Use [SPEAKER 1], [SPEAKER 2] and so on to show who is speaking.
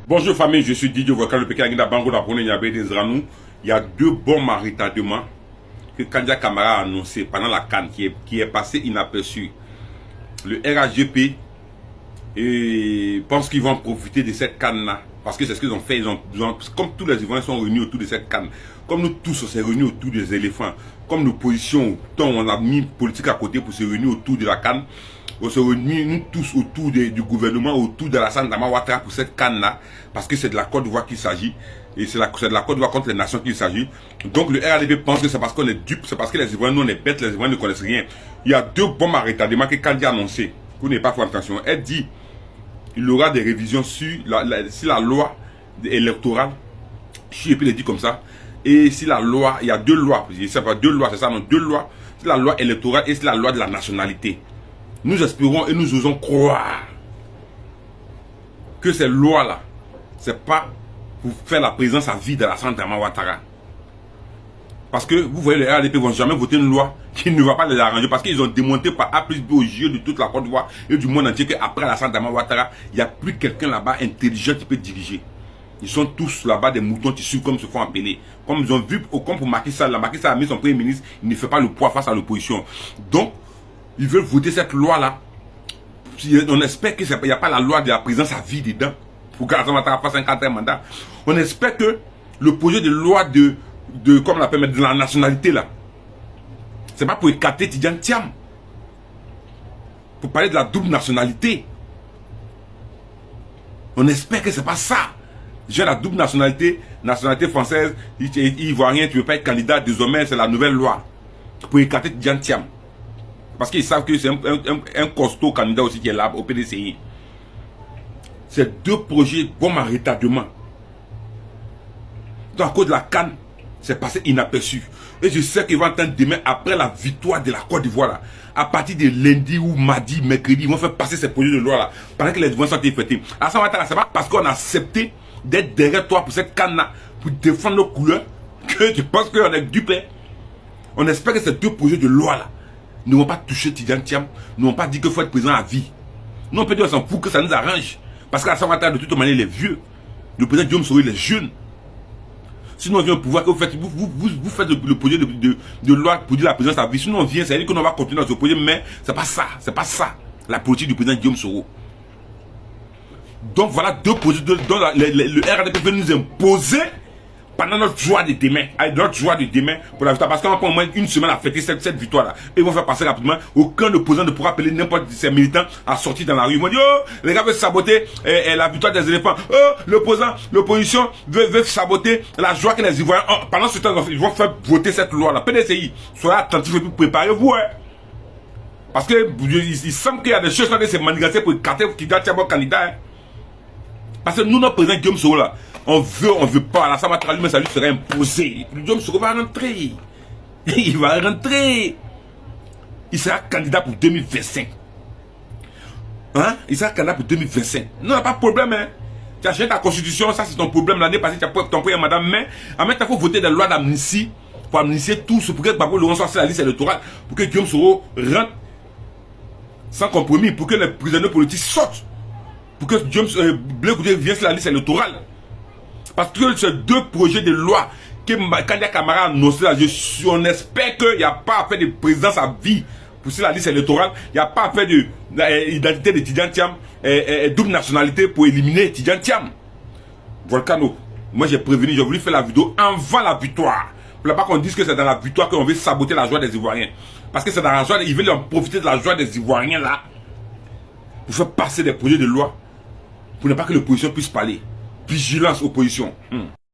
[SPEAKER 1] Bonjour famille, je suis Didier Vocal, le Pékin Agenda Bango d'Apone Nyabé des Zranou. Il y a deux bons maritardements que Kandia Camara a annoncé pendant la CAN qui est passé inaperçu. Le RAGP pense qu'ils vont profiter de cette CAN-là. Parce que c'est ce qu'ils ont fait. Comme tous les Ivoiriens sont réunis autour de cette CAN, comme nous tous on s'est réunis autour des éléphants, comme l'opposition, tant on a mis politique à côté pour se réunir autour de la CAN, on se réunit nous tous autour du gouvernement, autour de Alassane Dramane Ouattara pour cette CAN-là, parce que c'est de la Côte d'Ivoire qu'il s'agit, et c'est de la Côte d'Ivoire contre les nations qu'il s'agit. Donc le RADP pense que c'est parce qu'on est dupe, c'est parce que les Ivoiriens, nous on est bêtes, les Ivoiriens ne connaissent rien. Il y a deux bombes à retardement que Kandi a annoncé. Vous n'avez pas fait attention. Elle dit il y aura des révisions sur la loi électorale. Je peux le dire comme ça. Et si la loi, il y a deux lois, je sais pas, deux lois, c'est ça, non, deux lois. C'est la loi électorale et c'est la loi de la nationalité. Nous espérons et nous osons croire que ces lois-là, c'est pas pour faire la présence à vie de Alassane Dramane Ouattara. Parce que vous voyez, les RADP ne vont jamais voter une loi qui ne va pas les arranger. Parce qu'ils ont démonté par A plus B aux yeux de toute la Côte d'Ivoire et du monde entier qu'après Alassane Dramane Ouattara, il n'y a plus quelqu'un là-bas intelligent qui peut diriger. Ils sont tous là-bas des moutons tissus comme se font appeler. Comme ils ont vu, comme pour Macky Sall, Macky Sall a mis son premier ministre, il ne fait pas le poids face à l'opposition. Donc, ils veulent voter cette loi-là. On espère qu'il n'y a pas la loi de la présence à vie dedans. Pour qu'Alassane Ouattara fasse un 4e mandat. On espère que le projet de loi comme on l'appelle, de la nationalité là, c'est pas pour écarter Tidjane Thiam. Pour parler de la double nationalité. On espère que c'est pas ça. J'ai la double nationalité, nationalité française, ivoirien, tu ne veux pas être candidat, désormais c'est la nouvelle loi. Pour écarter Tidjane Thiam. Parce qu'ils savent que c'est un costaud candidat aussi qui est là au PDCI. Ces deux projets vont à retardement. Donc à cause de la CAN, c'est passé inaperçu. Et je sais qu'ils vont entendre demain, après la victoire de la Côte d'Ivoire, là, à partir de lundi ou mardi, mercredi, ils vont faire passer ces projets de loi là, pendant que les Ivoiriens sont effectifs. Alassane Ouattara, c'est pas parce qu'on a accepté d'être derrière toi pour cette CAN-là, pour défendre nos couleurs, que tu penses qu'on est dupé. On espère que ces deux projets de loi là ne vont pas toucher Tidjane Thiam, ne vont pas dire qu'il faut être présent à vie. Nous on peut dire qu'on s'en fout, que ça nous arrange. Parce qu'Alassane Ouattara, de toute manière, il est vieux. Le président Guillaume Soro, il est jeune. Sinon on vient au pouvoir, que vous faites le projet de loi pour dire la présence à vie. Sinon on vient, c'est-à-dire qu'on va continuer dans ce projet, mais c'est pas ça, la politique du président Guillaume Soro. Donc voilà deux projets dont le RADP veut nous imposer pendant notre joie de demain, pour la victoire, parce qu'on va prendre au moins une semaine à fêter cette victoire-là. Et ils vont faire passer rapidement. Aucun opposant ne pourra appeler n'importe de ses militants à sortir dans la rue. Ils vont dire, oh, les gars veulent saboter la victoire des éléphants. Oh, l'opposition veut saboter la joie que les Ivoiriens ont. Pendant ce temps, ils vont faire voter cette loi-là. PDCI, soyez attentifs et puis préparez-vous. Hein. Parce que il semble qu'il y a des choses dans ces manifestations pour écarter qui doit être candidat. Hein. Parce que nous, notre président Guillaume Soro là, on veut pas. Alassane Ouattara lui-même, ça lui serait imposé. Guillaume Soro va rentrer. Il va rentrer. Il sera candidat pour 2025. Hein? Il sera candidat pour 2025. Non, pas de problème. Hein? Tu as changé ta constitution, ça c'est ton problème. L'année passée, tu as ton premier madame. Mais en même temps, il faut voter des lois d'amnistie pour amnistier tout ce pour que Gbagbo Laurent soit sur la liste électorale. Pour que Guillaume Soro rentre sans compromis. Pour que les prisonniers politiques sortent. Pour que Blé Goudé vienne sur la liste électorale. Parce que ces deux projets de loi que Kandia Camara a annoncé, on espère qu'il n'y a pas à faire de présidence à vie pour sur la liste électorale. Il n'y a pas à faire d'identité de Tidjane Thiam, double nationalité pour éliminer Tidjane Thiam. Volcano, moi j'ai prévenu, j'ai voulu faire la vidéo avant la victoire. Pour ne pas qu'on dise que c'est dans la victoire qu'on veut saboter la joie des Ivoiriens. Parce que c'est dans la joie, ils veulent en profiter de la joie des Ivoiriens là. Pour faire passer des projets de loi. Pour ne pas que l'opposition puisse parler. Vigilance, opposition.